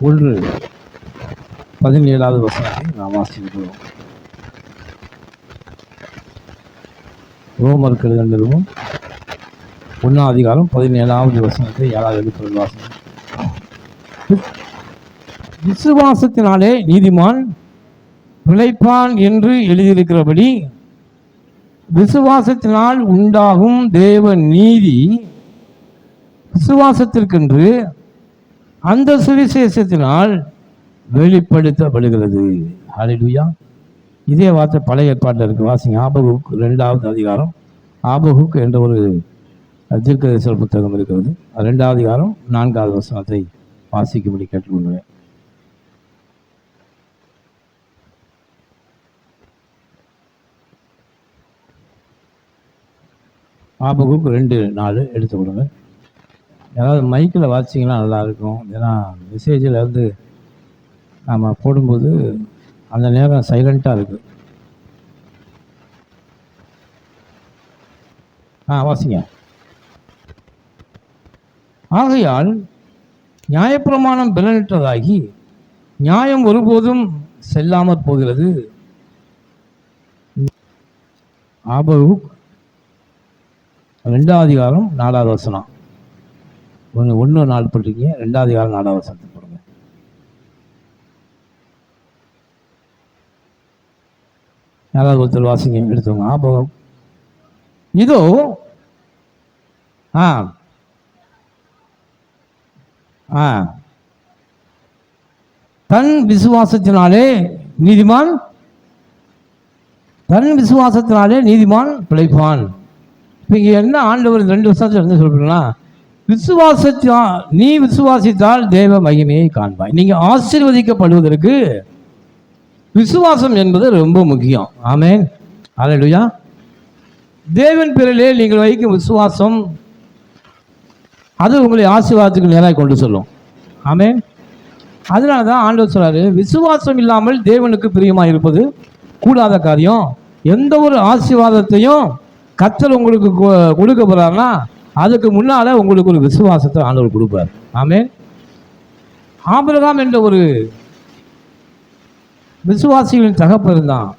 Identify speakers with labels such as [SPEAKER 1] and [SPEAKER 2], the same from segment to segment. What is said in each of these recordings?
[SPEAKER 1] 1:17 வசனத்தை நாம் வாசிக்கிறோம். ரோமருக்கு எழுதின நிருபம் 1:17 வசனத்தை 7வது எழுத்துக்கள் வாசிக்கிறோம். விசுவாசத்தினாலே நீதிமான் பிழைப்பான் என்று எழுதியிருக்கிறபடி விசுவாசத்தினால் உண்டாகும் தேவ நீதி விசுவாசத்திற்கென்று அந்த சுவிசேஷத்தினால் வெளிப்படுத்தப்படுகிறது. ஹல்லேலூயா. இதே வார்த்தை பழைய ஏற்பாட்டில் இருக்கு. வாசிங்க. ஆபகுக் 2வது அதிகாரம். ஆபகுக் என்ற ஒரு தீர்க்கதரிசன புத்தகம் இருக்கிறது. 2வது அதிகாரம் 4வது வசனத்தை வாசிக்கும்படி கேட்டுக்கொள்கிறேன். ஆபகுக் 2:4 எடுத்து கொடுங்க. யாராவது மைக்கில் வாசிச்சிங்கன்னா நல்லாயிருக்கும். ஏன்னா மெசேஜில் வந்து நம்ம போடும்போது அந்த நேரம் சைலண்ட்டாக இருக்குது. வாசிங்க. ஆகையால் நியாயப்பிரமாணம் பலனற்றதாகி நியாயம் ஒருபோதும் செல்லாமற் போகிறது. ஆபகுக் 2வது அதிகாரம் 4வது வசனம். 1:4 போட்டிருக்கீங்க. 2வது அதிகாரம் 4வது வசனத்தை போடுங்க. யாராவது ஒருத்தர் வாசிங்க. எடுத்துங்க. ஆபகுக் இதோ தன் விசுவாசத்தினாலே நீதிமான் பிழைப்பான். இப்போ இங்கே என்ன ஆண்டவர் 2 வருஷத்துல இருந்து சொல்றீங்களா? நீ விசுவாசித்தால் தேவ மகிமையை காண்பாய். நீங்க ஆசீர்வதிக்கப்படுவதற்கு விசுவாசம் என்பது ரொம்ப முக்கியம். ஆமென். ஹல்லேலூயா. தேவன் பேரிலே நீங்கள் வைக்கும் விசுவாசம் அது உங்களை ஆசீர்வாதத்துக்கு நேராக கொண்டு செல்லும். ஆமென். அதனால தான் ஆண்டவர் சொல்றாரு, விசுவாசம் இல்லாமல் தேவனுக்கு பிரியமாக இருப்பது கூடாத காரியம். எந்த ஒரு ஆசீர்வாதத்தையும் கர்த்தர் உங்களுக்கு கொடுக்க போறாருன்னா அதுக்கு முன்னால உங்களுக்கு ஒரு விசுவாசத்தை ஆண்டவர் கொடுப்பார். ஆமென். ஆபிரகாம் என்ற ஒரு விசுவாசிகளின் தகப்பன் இருந்தான்.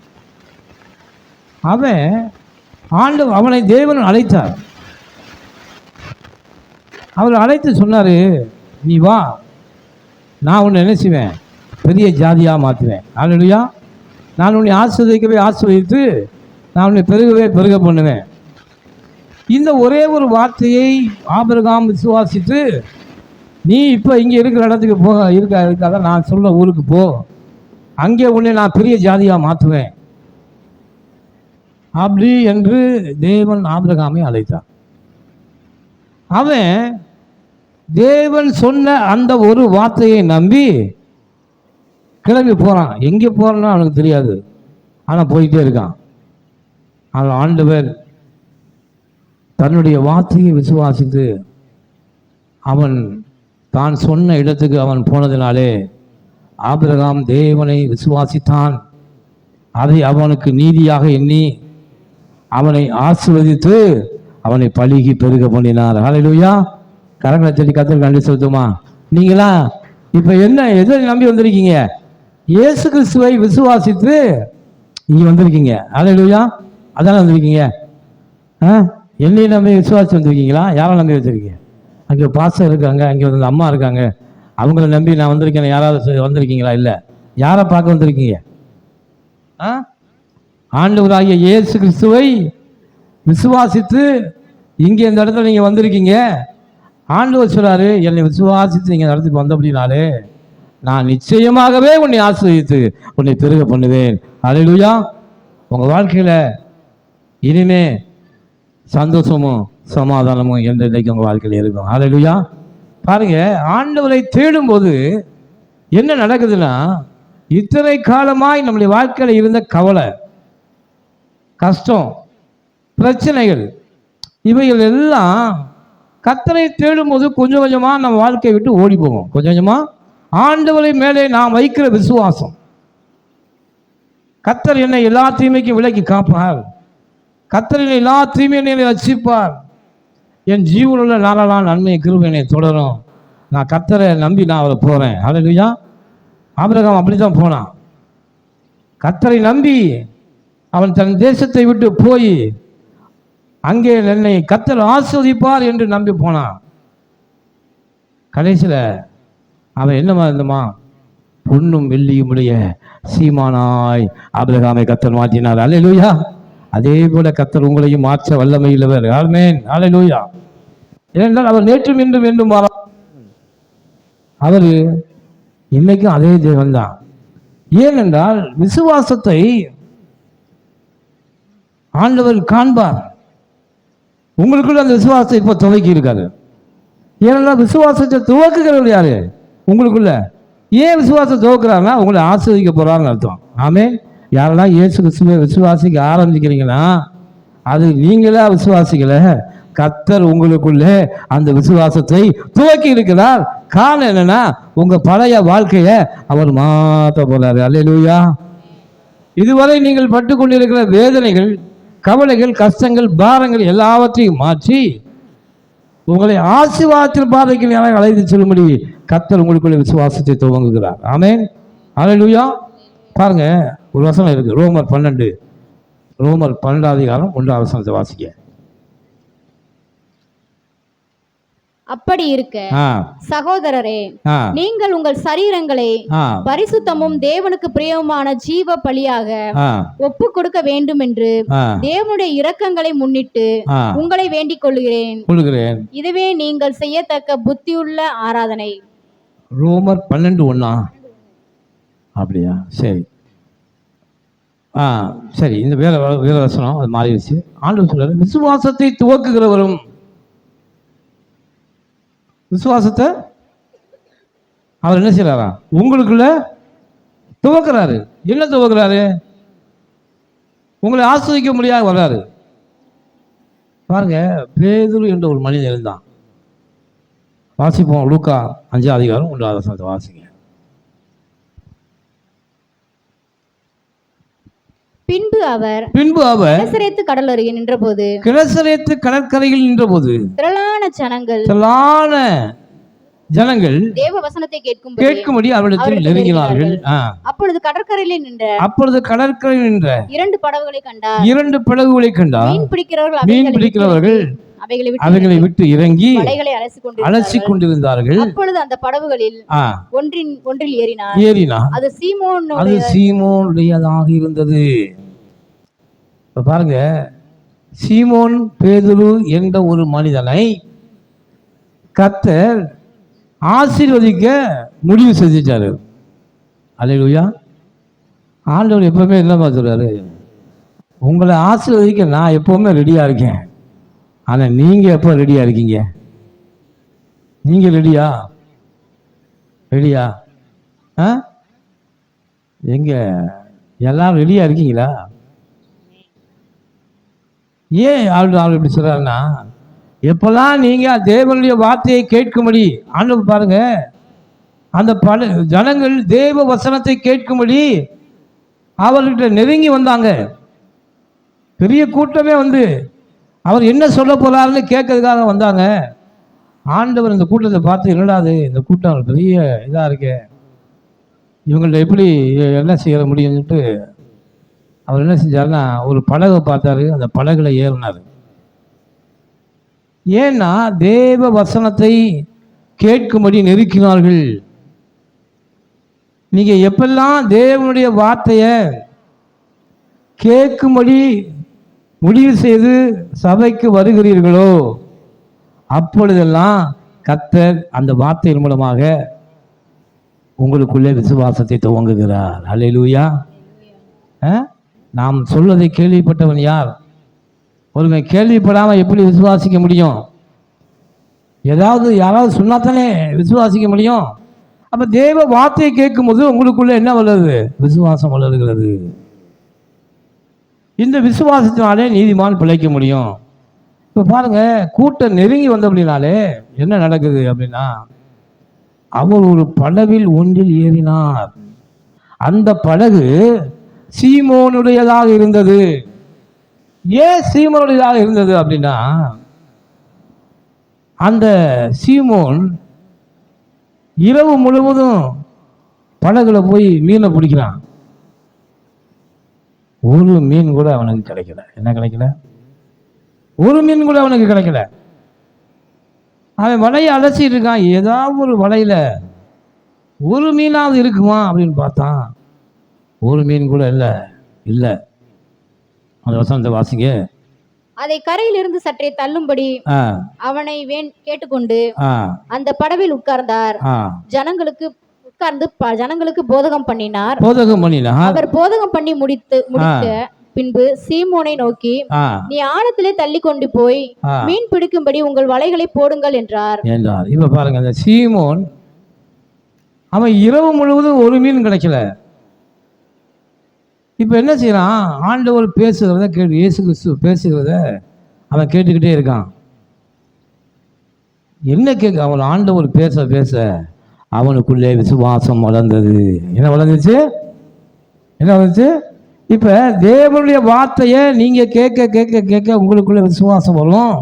[SPEAKER 1] அவனை தேவன் அழைத்தார். அவர் அழைத்து சொன்னாரு, நீ வா, நான் உன்னை என்ன செய்வேன், பெரிய ஜாதியாக மாற்றுவேன். ஹல்லேலூயா. நான் உன்னை ஆசீர்வதித்து நான் உன்னை பெருக பண்ணுவேன். இந்த ஒரே ஒரு வார்த்தையை ஆபிரகாம் விசுவாசித்து, நீ இப்போ இங்கே இருக்கிற இடத்துக்கு இருக்காத, நான் சொல்ல ஊருக்கு போ, அங்கே உன்னை நான் பெரிய ஜாதியாக மாற்றுவேன் அப்படி என்று தேவன் ஆபிரகாமை அழைத்தார். அவன் தேவன் சொன்ன அந்த ஒரு வார்த்தையை நம்பி கிளம்பி போகிறான். எங்கே போகிறான்னு அவனுக்கு தெரியாது, ஆனால் போயிட்டே இருக்கான். ஆனால் ஆண்டவர் தன்னுடைய வார்த்தையை விசுவாசித்து அவன் தான் சொன்ன இடத்துக்கு அவன் போனதினாலே ஆபிரகாம் தேவனை விசுவாசித்தான். அதை அவனுக்கு நீதியாக எண்ணி அவனை ஆசீர்வதித்து அவனை பழுகி பெருக பண்ணினார். ஹல்லேலூயா. கரங்களை தட்டி கர்த்தருக்கு நன்றி செலுத்துமா. நீங்களா இப்போ எதை நம்பி வந்திருக்கீங்க? இயேசு கிறிஸ்துவை விசுவாசித்து இங்கே வந்திருக்கீங்க. ஹல்லேலூயா. அதானே வந்திருக்கீங்க. என்னையும் நம்பி விசுவாசி வந்திருக்கீங்களா? யாரை நம்பி வச்சிருக்கீங்க? அங்கே பாஸ்டர் இருக்காங்க, அங்கே வந்து அம்மா இருக்காங்க, அவங்கள நம்பி நான் வந்திருக்கேன். யாராவது வந்திருக்கீங்களா? இல்லை. யாரை பார்க்க வந்திருக்கீங்க? ஆண்டவராகிய இயேசு கிறிஸ்துவை விசுவாசித்து இங்கே இந்த இடத்துல நீங்கள் வந்திருக்கீங்க. ஆண்டவர் சொல்றாரு, என்னை விசுவாசித்து நீங்கள் இந்த இடத்துக்கு வந்த அப்படின்னாலே நான் நிச்சயமாகவே உன்னை ஆசீர்வதித்து உன்னை பெருக பண்ணுவேன். ஹல்லேலூயா. உங்கள் வாழ்க்கையில் இனிமே சந்தோஷமும் சமாதானமும் என்ற நிலைக்கு உங்கள் வாழ்க்கையில் இருக்கும். ஹல்லேலூயா. பாருங்க, ஆண்டவரை தேடும்போது என்ன நடக்குதுன்னா, இத்தனை காலமாய் நம்முடைய வாழ்க்கையில் இருந்த கவலை, கஷ்டம், பிரச்சனைகள், இவைகள் எல்லாம் கர்த்தரை தேடும்போது கொஞ்சம் கொஞ்சமாக நம்ம வாழ்க்கையை விட்டு ஓடி போகும். கொஞ்சம் கொஞ்சமாக ஆண்டவரை மேலே நாம் வைக்கிற விசுவாசம், கர்த்தர் என்னை எல்லா தீமைக்கும் விலக்கி காப்பார், கர்த்தர் என்னை எல்லா தீமையை ரட்சிப்பார், என் ஜீவனுள்ள நாளெல்லாம் நன்மை கிருபை என்னை தொடரும், நான் கர்த்தரை நம்பி நான் அவரை போகிறேன். ஹல்லேலூயா. ஆபிரகாம் அப்படி தான் போனான். கர்த்தரை நம்பி அவன் தன் தேசத்தை விட்டு போய் அங்கே என்னை கர்த்தர் ஆசீர்வதிப்பார் என்று நம்பி போனான். கடைசியில் அவன் என்னமா இருந்தமா, பொன்னும் வெள்ளியும் உடைய சீமானாய் ஆபிரகாமை கர்த்தர் மாற்றினார். ஹல்லேலூயா. அதே போல கர்த்தர் உங்களையும் மாற்ற வல்லமையுள்ளவர். ஆமென். ஹல்லேலூயா. ஏனென்றால் அவர் நேற்றும் இன்றும் என்றும் மாறார். அவர் இன்னைக்கும் அதே தேவன் தான். ஏனென்றால் விசுவாசத்தை ஆண்டவர் காண்பார். உங்களுக்குள்ள அந்த விசுவாசத்தை இப்போ துவக்கி இருக்காரு. ஏனென்றால் விசுவாசத்தை துவக்குகிறவர் யாரு? உங்களுக்குள்ள. ஏன் விசுவாசத்தை துவக்குறாருன்னா உங்களை ஆசீர்வதிக்க போறாருன்னு அர்த்தம். ஆமே. யாரெல்லாம் இயேசு கிறிஸ்துவை விசுவாசிக்க ஆரம்பிக்கிறீங்கன்னா அது நீங்களா விசுவாசிக்கல, கர்த்தர் உங்களுக்குள்ளே அந்த விசுவாசத்தை துவக்கி இருக்கிறார். காரணம் என்னன்னா உங்க பழைய வாழ்க்கைய அவர் மாற்ற போறாரு. அல்லேலூயா. இதுவரை நீங்கள் பட்டு கொண்டிருக்கிற வேதனைகள், கவலைகள், கஷ்டங்கள், பாரங்கள் எல்லாவற்றையும் மாற்றி உங்களை ஆசீர்வாதத்தில் பாதைக்கு அழைத்து செல்லும்படி கர்த்தர் உங்களுக்குள்ள விசுவாசத்தை துவங்குகிறார். ஆமென். அல்லேலூயா. பாருங்க, ஒரு வசனம் இருக்கு, ரோமர் 12 1 வாசிக்க.
[SPEAKER 2] அப்படி இருக்க சகோதரரே, நீங்கள் உங்கள் சரீரங்களை பரிசுத்தமும் தேவனுக்கு பிரியமான ஜீவ பலியாக ஒப்பு கொடுக்க வேண்டும் என்று தேவனுடைய இரக்கங்களை முன்னிட்டு உங்களை வேண்டிக் கொள்கிறேன். இதுவே நீங்கள் செய்யத்தக்க புத்தியுள்ள ஆராதனை.
[SPEAKER 1] ரோமர் 12:1. அப்படியா? சரி. சரி, இந்த வேற வசனம் அது மாறிடுச்சு. ஆண்டவர் சொல்றாரு, விசுவாசத்தை துவக்குகிறவரும், விசுவாசத்தை அவர் என்ன செய்யறாரா? உங்களுக்குள்ள துவக்கிறாரு. என்ன துவக்கிறாரு? உங்களை ஆஸ்வதிக்க முடியாது வர்றாரு. பாருங்க, பேதுரு என்ற ஒரு மனிதன் இருந்தான். வாசிப்போம், லூக்கா 5:1 வாசிங்க.
[SPEAKER 2] பின்பு அவர் கினசரேத்து
[SPEAKER 1] கடற்கரையில் நின்றபோது
[SPEAKER 2] திரளான
[SPEAKER 1] ஜனங்கள்
[SPEAKER 2] தேவ வசனத்தை
[SPEAKER 1] கேட்கும்படி அவரிடத்தில் நெருங்கினார்கள்.
[SPEAKER 2] அப்பொழுது கடற்கரையில்
[SPEAKER 1] நின்ற
[SPEAKER 2] இரண்டு படகுகளை கண்டார்.
[SPEAKER 1] மீன் பிடிக்கிறவர்கள் அவைகளை விட்டு இறங்கி அலசி கொண்டிருந்தார்கள்.
[SPEAKER 2] அப்பொழுது அந்த படகுகளில் ஒன்றில்
[SPEAKER 1] ஏறினார். அது சீமோனுடையதாக இருந்தது. பாருங்க, சீமோன் பேதுரு என்ற ஒரு மனிதனை கர்த்தர் ஆசீர்வதிக்க முடிவு செஞ்சிட்டாரு. அல்லேலூயா. ஆண்டவர் எப்பவுமே என்ன சொல்றாரு? உங்களை ஆசீர்வதிக்க நான் எப்பவுமே ரெடியா இருக்கேன். ஆனா நீங்க எப்போ ரெடியா இருக்கீங்க? நீங்க ரெடியா? எங்க எல்லாரும் ரெடியா இருக்கீங்களா? ஏன் ஆள் இப்படி சொல்றாருன்னா, எப்பெல்லாம் நீங்க தேவனுடைய வார்த்தையை கேட்கும்படி, ஆண்டவர் பாருங்க, அந்த ஜனங்கள் தேவ வசனத்தை கேட்கும்படி அவர்கிட்ட நெருங்கி வந்தாங்க. பெரிய கூட்டமே வந்து அவர் என்ன சொல்ல போறாருன்னு கேட்கறதுக்காக வந்தாங்க. ஆண்டவர் இந்த கூட்டத்தை பார்த்து, என்னடாது இந்த கூட்டம் பெரிய இதாக இருக்கு, இவங்கள்ட்ட எப்படி என்ன செய்ய முடியும்னுட்டு அவர் என்ன செஞ்சாருன்னா ஒரு படகை பார்த்தாரு. அந்த படகுல ஏறினார். ஏன்னா தேவ வசனத்தை கேட்கும்படி நெருக்கினார்கள். நீங்க எப்பெல்லாம் தேவனுடைய வார்த்தையை கேட்கும்படி முடிவு செய்து சபைக்கு வருகிறீர்களோ அப்பொழுதெல்லாம் கர்த்தர் அந்த வார்த்தையின் மூலமாக உங்களுக்குள்ளே விசுவாசத்தை துவங்குகிறார். அல்லேலூயா. நாம் சொல்வதை கேள்விப்பட்டவன் யார்? ஒருவன் கேள்விப்படாமல் எப்படி விசுவாசிக்க முடியும்? யாராவது சொன்னா தானே விசுவாசிக்க முடியும். அப்ப தேவ வார்த்தையை கேட்கும்போது உங்களுக்குள்ள என்ன வளருது? விசுவாசம் வளருகிறது. இந்த விசுவாசத்தினாலே நீதிமான் பிழைக்க முடியும். இப்போ பாருங்க, கூட்டம் நெருங்கி வந்த அப்படின்னாலே என்ன நடக்குது அப்படின்னா, அவர் ஒரு படவில் ஒன்றில் ஏறினார். அந்த படகு சீமோனுடையதாக இருந்தது. ஏன் சீமோனுடையதாக இருந்தது அப்படின்னா, அந்த சீமோன் இரவு முழுவதும் படகுல போய் மீனை பிடிக்கிறான். ஒரு மீன் கூட அவனுக்கு கிடைக்கல. என்ன கிடைக்கல? ஒரு மீன் கூட அவனுக்கு கிடைக்கல. அவன் வலையை அலசிட்டு இருக்கான். ஏதாவது ஒரு வலையில ஒரு மீனாவது இருக்குமா அப்படின்னு பார்த்தான். ஒரு மீன் கூட இல்லை. அந்த வசனத்தை வாசிங்க.
[SPEAKER 2] அதை கரையிலிருந்து சற்றே தள்ளும்படி அவனை கேட்டுக்கொண்டு அந்த படவில் உட்கார்ந்தார். ஜனங்களுக்கு போதகம் பண்ணினார். அவர் போதகம் பண்ணி முடித்த பின்பு சீமோனை நோக்கி, நீ ஆழத்திலே தள்ளி கொண்டு போய் மீன் பிடிக்கும்படி உங்கள் வலைகளை போடுங்கள் என்றார்.
[SPEAKER 1] இப்ப பாருங்க, அந்த சீமோன் அவன் இரவு முழுவதும் ஒரு மீன் கிடைக்கல. இப்போ என்ன செய்யறான்? ஆண்டவர் பேசுகிறத கேட்டு, இயேசு கிறிஸ்து பேசுகிறத அவன் கேட்டுக்கிட்டே இருக்கான். என்ன கேட்க? அவன் ஆண்டவர் பேச பேச அவனுக்குள்ளே விசுவாசம் வளர்ந்தது. என்ன வளர்ந்துச்சு? இப்போ தேவனுடைய வார்த்தையை நீங்கள் கேட்க கேட்க கேட்க உங்களுக்குள்ளே விசுவாசம் வரும்.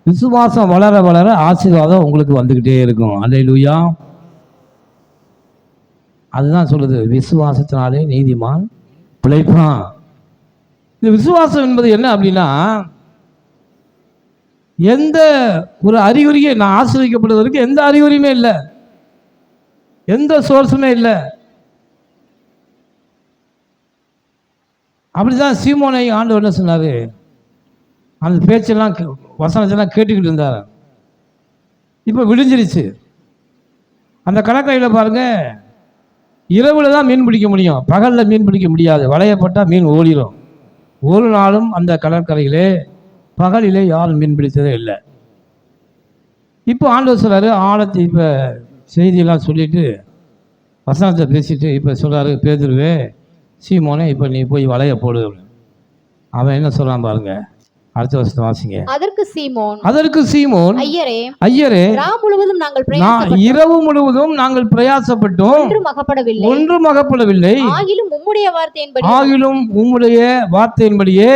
[SPEAKER 1] விசுவாசம் வளர வளர ஆசீர்வாதம் உங்களுக்கு வந்துக்கிட்டே இருக்கும். அல்லேலூயா. அதுதான் சொல்லுது, விசுவாசத்தினாலே நீதிமான் பிழைப்பான். இந்த விசுவாசம் என்பது என்ன அப்படின்னா, எந்த ஒரு அறிகுறியை, நான் ஆசீர்வதிக்கப்படுவதற்கு எந்த அறிகுறியுமே இல்லை, எந்த சோர்ஸுமே இல்லை. அப்படிதான் சீமோனை ஆண்டவர் என்ன சொன்னாரு? அந்த பேச்செல்லாம் வசனத்தெல்லாம் கேட்டுக்கிட்டு இருந்தார். இப்போ விடிஞ்சிருச்சு. அந்த கடற்கரையில் பாருங்க, இரவில் தான் மீன் பிடிக்க முடியும், பகலில் மீன் பிடிக்க முடியாது. வளையப்பட்டால் மீன் ஓடிடும். ஒரு நாளும் அந்த கடற்கரையிலே பகலிலே யாரும் மீன் பிடித்ததே இல்லை. இப்போ ஆண்டவர் சொல்கிறாரு, ஆழத்தை இப்போ செய்தியெல்லாம் சொல்லிவிட்டு வசனத்தை பேசிட்டு இப்போ சொல்கிறாரு, பேதுருவே, சீமோனே, இப்போ நீ போய் வலைய போடு. அவன் என்ன சொல்கிறான் பாருங்க, அடுத்த வருஷத்தை வாசிங்க. அதற்கு சீமோன், ஐயரே, இரவு முழுவதும் நாங்கள் பிரயாசப்பட்டோம், ஒன்றும் அகப்படவில்லை. ஆகிலும் உம்முடைய வார்த்தையின்படியே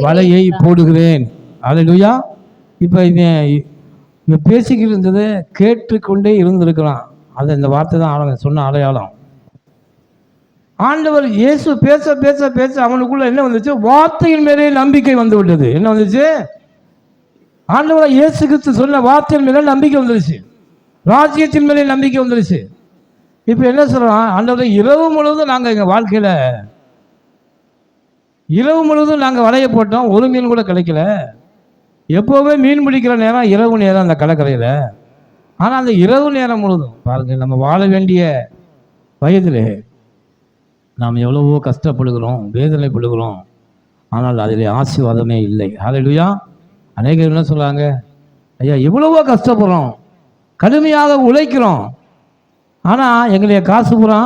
[SPEAKER 1] வலையை போடுகிறேன். அல்லேலூயா. இப்போ இவன் பேசிக்கிட்டு இருந்ததை கேட்டுக்கொண்டே இருந்திருக்கிறான். அது இந்த வார்த்தை தான் சொன்ன அடையாளம். ஆண்டவர் இயேசு பேச பேச பேச அவனுக்குள்ள என்ன வந்துச்சு? வார்த்தையின் மேலே நம்பிக்கை வந்து விட்டது. என்ன வந்துச்சு? ஆண்டவர் இயேசு கிறிஸ்து சொன்ன வார்த்தையின் மேலே நம்பிக்கை வந்துருச்சு. ராஜ்யத்தின் மேலே நம்பிக்கை வந்துருச்சு. இப்போ என்ன சொல்றான் ஆண்டவர்? இரவு முழுவதும் நாங்கள் எங்கள் வாழ்க்கையில் இரவு முழுவதும் நாங்கள் வலைய போட்டோம், ஒரு மீன் கூட கிடைக்கல. எப்போவுமே மீன் பிடிக்கிற நேரம் இரவு நேரம் அந்த கடற்கரையில். ஆனால் அந்த இரவு நேரம் முழுவதும் பாருங்கள், நம்ம வாழ வேண்டிய வயதில் நாம் எவ்வளவோ கஷ்டப்படுகிறோம், வேதனைப்படுகிறோம், ஆனால் அதில் ஆசீர்வாதமே இல்லை. ஹல்லேலூயா. அநேகர் என்ன சொல்கிறாங்க? ஐயா, எவ்வளவோ கஷ்டப்படுறோம், கடுமையாக உழைக்கிறோம், ஆனால் எங்களுடைய காசு பூரா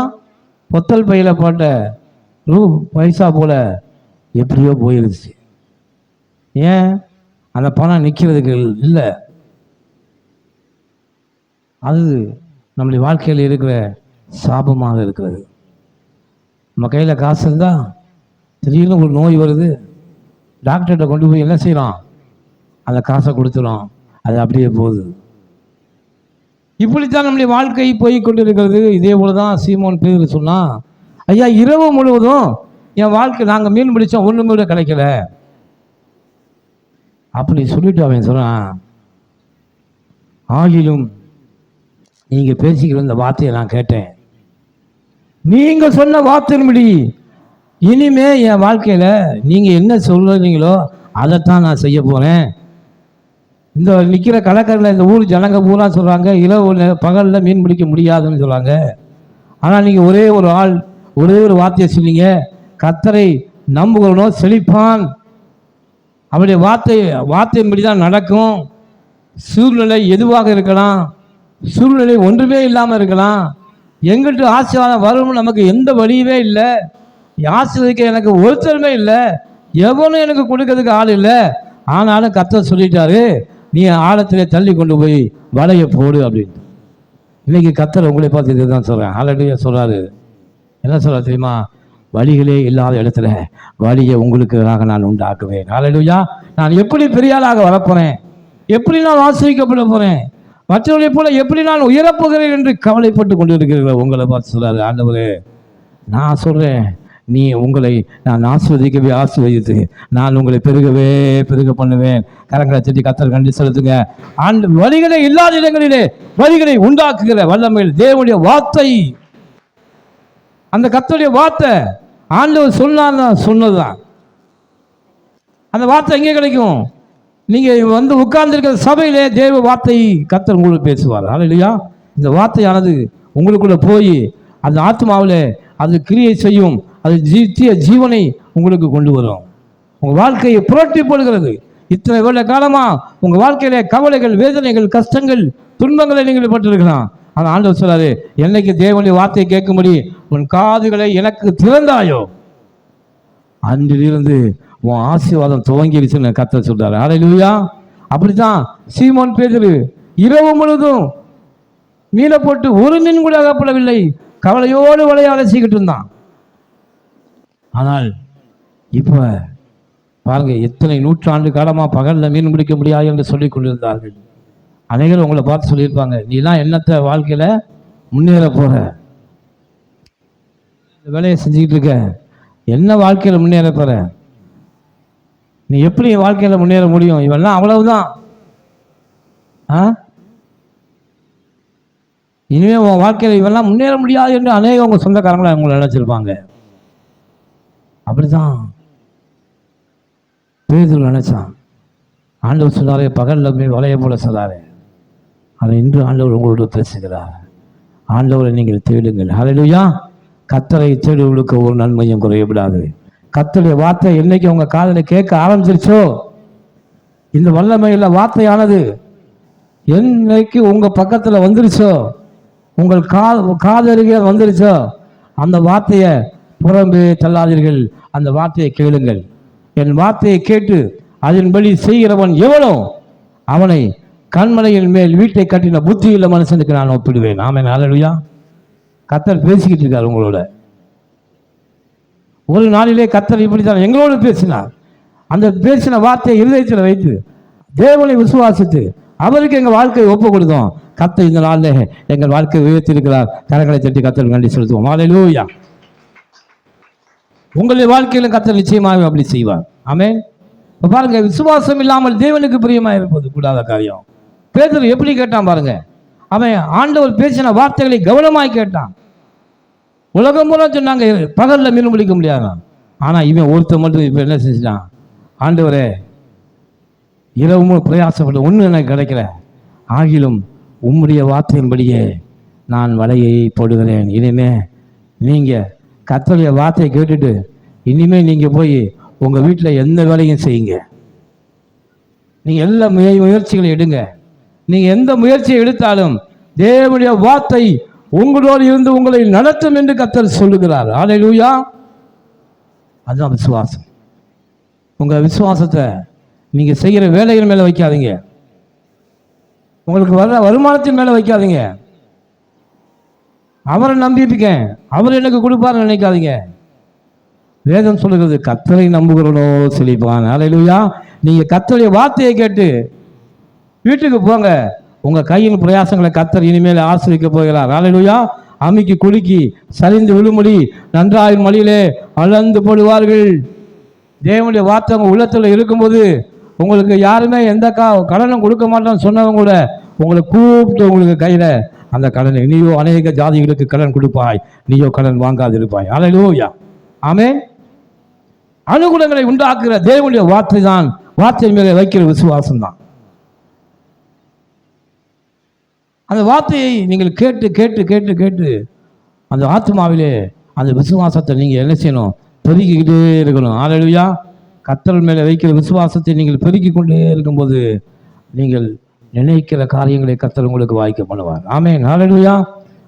[SPEAKER 1] பொத்தல் பையில் போட்ட பைசா போல எப்படியோ போயிடுச்சு. ஏன்? அந்த பணம் நிற்கிறதுக்கு இல்லை. அது நம்முடைய வாழ்க்கையில் இருக்கிற சாபமாக இருக்கிறது. நம்ம கையில் காசு இருந்தால் திடீர்னு ஒரு நோய் வருது, டாக்டர்கிட்ட கொண்டு போய் என்ன செய்யலாம்? அந்த காசை கொடுத்துடும், அது அப்படியே போகுது. இப்படித்தான் நம்முடைய வாழ்க்கை போய் கொண்டு இருக்கிறது. இதே போல தான் சீமோன் பேதுரு சொன்னான், ஐயா, இரவு முழுவதும் என் வாழ்க்கை நாங்கள் மீன் பிடிச்சோம், ஒன்றுமே கூட கிடைக்கல அப்படி சொல்லிட்டு அவன் சொன்னான், ஆகிலும் நீங்கள் பேசிக்கிற இந்த வார்த்தையை நான் கேட்டேன், நீங்கள் சொன்ன வார்த்தையின்படி இனிமே என் வாழ்க்கையில் நீங்கள் என்ன சொல்கிறீங்களோ அதைத்தான் நான் செய்ய போகிறேன். இந்த நிற்கிற கடற்கரையில் இந்த ஊர் ஜனங்க பூரா சொல்கிறாங்க, இரவு பகலில் மீன் பிடிக்க முடியாதுன்னு சொல்கிறாங்க. ஆனால் நீங்கள் ஒரே ஒரு ஆள் ஒரே ஒரு வார்த்தையை சொன்னீங்க, கர்த்தரை நம்புகிறனோ செழிப்பான். அவருடைய வார்த்தையின்படி தான் நடக்கும். சூழ்நிலை எதுவாக இருக்கலாம், சூழ்நிலை ஒன்றுமே இல்லாமல் இருக்கலாம், எங்கிட்ட ஆசீர்வாதம் வரும்னு நமக்கு எந்த வழியுமே இல்லை, ஆசீர்வதிக்க எனக்கு ஒருத்தருமே இல்லை, எவனும் எனக்கு கொடுக்கறதுக்கு ஆள் இல்லை. ஆனாலும் கர்த்தர் சொல்லிட்டாரு, நீ ஆழத்திலே தள்ளி கொண்டு போய் வலைய போடு அப்படின்ட்டு. இன்னைக்கு கர்த்தர் உங்களை பார்த்து இதுதான் சொல்கிறேன். ஹல்லேலூயா சொல்கிறாரு. என்ன சொல்கிறார் தெரியுமா? வழிகளே இல்லாத இடத்துல வழியை உங்களுக்காக நான் உண்டாக்குவேன். ஹல்லேலூயா. நான் எப்படி பெரிய ஆளாக வரப்போகிறேன், எப்படி நான் ஆசீர்வதிக்கப்பட போகிறேன், மற்றவர்களை போல எப்படி நான் உயரப்போகிறேன் என்று கவலைப்பட்டு கொண்டிருக்கிறீர்கள். உங்களை பார்த்து சொல்றாரு ஆண்டவரே, நான் சொல்றேன், உங்களை நான் ஆசீர்வதிக்கவே ஆசீர்வதித்து நான் உங்களை பெருக பண்ணுவேன். கரங்களை தட்டி கர்த்தர் கண்டு செலுத்துங்க. வழிகளை இல்லாத இடங்களிலே வழிகளை உண்டாக்குகிற வல்லமையில் தேவனுடைய வார்த்தை, அந்த கர்த்தருடைய வார்த்தை ஆண்டவர் சொன்னதுதான். அந்த வார்த்தை எங்கே கிடைக்கும்? நீங்க வந்து உட்கார்ந்துருக்கிற சபையிலே தேவ வார்த்தை கர்த்தர் உங்களுக்கு பேசுவார். அல்லேலூயா. இந்த வார்த்தையானது உங்களுக்குள்ள போய் அந்த ஆத்மாவில் அது கிரியை செய்யும். அது ஜீவனை உங்களுக்கு கொண்டு வரும். உங்க வாழ்க்கையை புரட்டி போடுகிறது. இத்தனை வருட காலமா உங்க வாழ்க்கையில கவலைகள், வேதனைகள், கஷ்டங்கள், துன்பங்களை நீங்கள் பட்டிருக்கலாம். ஆனால் ஆண்டவர் சொல்றாரு, என்னைக்கு தேவனுடைய வார்த்தையை கேட்கும்படி உன் காதுகளை எனக்கு திறந்தாயோ அன்றிலிருந்து உன் ஆசீர்வாதம் துவங்கிடுச்சுன்னு கர்த்தர் சொல்றாரு. அல்லேலூயா. அப்படித்தான் சீமோன் பேதுரு இரவு முழுதும் மீனை போட்டு ஒரு மீன் கூட அகப்படவில்லை. கவலையோடு வலையை அலசிக்கிட்டு இருந்தான். ஆனால் இப்ப பாருங்க, எத்தனை நூற்றாண்டு காலமா பகல்ல மீன் பிடிக்க முடியாது என்று சொல்லிக் கொண்டிருந்தார்கள். அனைவரும் உங்களை பார்த்து சொல்லியிருப்பாங்க, நீலாம் என்னத்தை வாழ்க்கையில முன்னேற போற, இந்த வேலையை செஞ்சுக்கிட்டு இருக்க, என்ன வாழ்க்கையில முன்னேற போற, நீ எப்படி வாழ்க்கையில முன்னேற முடியும், இவெல்லாம் அவ்வளவுதான், இனிமே உன் வாழ்க்கையில இவெல்லாம் முன்னேற முடியாது என்று அநேக உங்க சொந்தக்காரங்களை உங்களை நினைச்சிருப்பாங்க. அப்படிதான் பேதுரு நினைச்சான். ஆண்டவர் சொன்னாரே, பகல்ல வளைய போல சொன்னாரே, அதை இன்று ஆண்டவர் உங்களோடு பேசுகிறார். ஆண்டவரை நீங்கள் தேடுங்கள். அல்லேலூயா. கர்த்தரை தேடுவதற்கு ஒரு நன்மையும் குறையப்படாது. கர்த்தருடைய வார்த்தை என்னைக்கு உங்க காதில் கேட்க ஆரம்பிச்சிருச்சோ, இந்த வல்லமையில வார்த்தையானது என்னைக்கு உங்க பக்கத்துல வந்துருச்சோ, உங்கள் காதருகே வந்துருச்சோ, அந்த வார்த்தையை புறம்பே தள்ளாதீர்கள். அந்த வார்த்தையை கேளுங்கள். என் வார்த்தையை கேட்டு அதன்படி செய்கிறவன் எவனோ அவனை கண்மலையின் மேல் வீட்டை கட்டின புத்தி உள்ள மனுஷனுக்கு நான் ஒப்பிடுவேன். ஆமென். அல்லேலூயா. கர்த்தர் பேசிக்கிட்டு இருக்கார் உங்களோட. ஒரு நாளிலே கர்த்தர் இப்படித்தான் எங்களோடு பேசினார். அந்த பேசின வார்த்தையை இருதயத்தில் வைத்து தேவனை விசுவாசித்து அவருக்கு எங்கள் வாழ்க்கையை ஒப்பு கொடுத்தோம். கர்த்தர் இந்த நாளில் எங்கள் வாழ்க்கையை உயர்த்தியிருக்கிறார். கரங்களை தட்டி கர்த்தர் நன்றி செலுத்துவோம். அல்லேலூயா. உங்களுடைய வாழ்க்கையிலும் கர்த்தர் நிச்சயமாக அப்படி செய்வார். ஆமென். இப்போ பாருங்க, விசுவாசம் இல்லாமல் தேவனுக்கு பிரியமாக இருப்பது கூடாத காரியம். பேதுரு எப்படி கேட்டான் பாருங்க. அவன் ஆண்டவர் பேசின வார்த்தைகளை கவனமாய் கேட்டான். உலகம் பூரா சொன்னாங்க பகல்ல மீன் பிடிக்க முடியாது. ஆனா இவன் ஒருத்தர் மட்டும் இப்ப என்ன செஞ்சிட்டான், ஆண்டவரே இரவும் பிரயாசப்பட்டு ஒன்றும் எனக்கு கிடைக்கல, ஆகிலும் உம்முடைய வார்த்தையின்படியே நான் வலையை போடுகிறேன். இனிமே நீங்க கர்த்தருடைய வார்த்தையை கேட்டுட்டு இனிமே நீங்க போய் உங்க வீட்டில் எந்த வேலையும் செய்யுங்க. நீங்க எல்லா முயற்சிகளை எடுங்க. நீங்க எந்த முயற்சியை எடுத்தாலும் தேவனுடைய வார்த்தை உங்களோடு இருந்து உங்களை நடத்தும் என்று கர்த்தர் சொல்லுகிறார். அல்லேலூயா. அதுதான் விசுவாசம். உங்க விசுவாசத்தை நீங்க செய்கிற வேலைகள் மேல வைக்காதீங்க. உங்களுக்கு வர்ற வருமானத்தின் மேல வைக்காதீங்க. அவரை நம்பியிருக்கேன், அவர் எனக்கு கொடுப்பாரு நினைக்காதீங்க. வேதம் சொல்லுகிறது, கர்த்தரை நம்புகிறவனோ செழிப்பான். அல்லேலூயா. நீங்க கர்த்தருடைய வார்த்தையை கேட்டு வீட்டுக்கு போங்க. உங்க கையின் பிரயாசங்களை கர்த்தர் இனிமேல் ஆசிரிக்க போகிறார். அல்லேலூயா. அமிக்கி குலுக்கி சரிந்து விழுமுடி நன்றாயின் மொழியிலே அளந்து போடுவார்கள். தேவனுடைய வார்த்தை உங்க உள்ளத்துல இருக்கும்போது உங்களுக்கு யாருமே எந்த கடனும் கொடுக்க மாட்டோம்னு சொன்னவங்க கூட உங்களை கூப்பிட்டு உங்களுக்கு கையில அந்த கடனை, நீயோ அநேக ஜாதிகளுக்கு கடன் கொடுப்பாய், நீயோ கடன் வாங்காது இருப்பாய். அல்லேலூயா. ஆமென். அனுகூலங்களை உண்டாக்குற தேவனுடைய வார்த்தை தான், வார்த்தை மேலே வைக்கிற விசுவாசம் தான். அந்த வார்த்தையை நீங்கள் கேட்டு கேட்டு கேட்டு கேட்டு அந்த ஆத்மாவிலே அந்த விசுவாசத்தை நீங்கள் என்ன செய்யணும், பெருக்கிக்கிட்டே இருக்கணும். அல்லேலூயா. கர்த்தர் மேலே வைக்கிற விசுவாசத்தை நீங்கள் பெருக்கிக் கொண்டே இருக்கும்போது நீங்கள் நினைக்கிற காரியங்களை கர்த்தர் உங்களுக்கு வாய்க்க பண்ணுவார். ஆமென். அல்லேலூயா.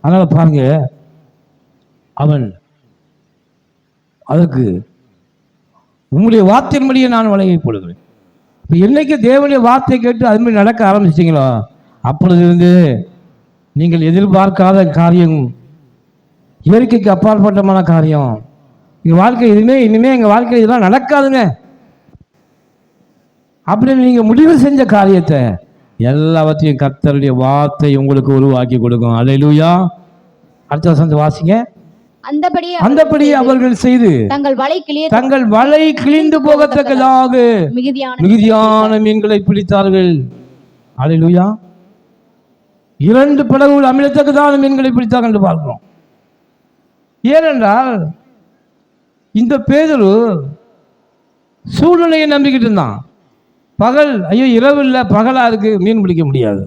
[SPEAKER 1] அதனால பாருங்க, அவன் அதற்கு உங்களுடைய வார்த்தையின்படியே நான் வலையை போடுகிறேன். இப்போ என்னைக்கு தேவனுடைய வார்த்தையை கேட்டு அது மாதிரி நடக்க ஆரம்பிச்சிட்டீங்களோ அப்பொழுது இருந்து நீங்கள் எதிர்பார்க்காத காரியம், இயற்கைக்கு அப்பாற்பட்டமான காரியம், எங்கள் வாழ்க்கை இனிமே எங்கள் வாழ்க்கை இதெல்லாம் நடக்காதுங்க அப்படின்னு நீங்கள் முடிவு செஞ்ச காரியத்தை எல்லாவற்றையும் கர்த்தருடைய வார்த்தை உங்களுக்கு உருவாக்கி கொடுக்கும். அல்லேலூயா. அடுத்த வசனத்தை வாசிங்க. அந்தபடி அவர்கள் செய்து தங்கள் வலை கிழிந்து போகத்தக்கதாக மிகுதியான மீன்களை பிடித்தார்கள். அல்லேலூயா. 2 படகுகள் அமிழத்தக்கதான மீன்களை பிடித்தார்கள் என்று பார்க்கிறோம். ஏனென்றால் இந்த பேதுரு சூழ்நிலையை நம்பிக்கிட்டு இருந்தான். பகல், ஐயோ இரவு இல்லை பகலா இருக்கு, மீன் பிடிக்க முடியாது.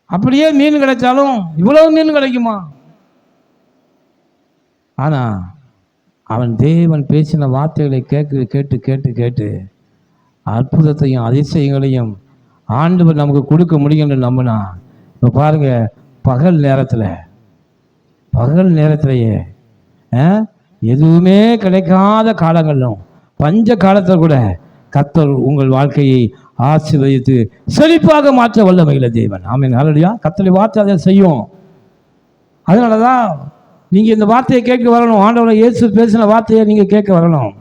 [SPEAKER 1] அப்படியே மீன் கிடைச்சாலும் இவ்வளவு மீன் கிடைக்குமா? ஆனா அவன் தேவன் பேசின வார்த்தைகளை கேட்டு கேட்டு கேட்டு கேட்டு அற்புதத்தையும் அதிசயங்களையும் ஆண்டவர் நமக்கு கொடுக்க முடியும் என்று நம்பினா. இப்போ பாருங்க, பகல் நேரத்திலேயே எதுவுமே கிடைக்காத காலங்களிலும் பஞ்ச காலத்தில் கூட கர்த்தர் உங்கள் வாழ்க்கையை ஆசீர்வதித்து செழிப்பாக மாற்ற வல்லமையில தேவன். ஆமென். ஹல்லேலூயா. கர்த்தருடைய வார்த்தை அதை செய்யும். அதனால தான் நீங்கள் இந்த வார்த்தையை கேட்க வரணும். ஆண்டவரை இயேசு பேசின வார்த்தையை நீங்கள் கேட்க வரணும்.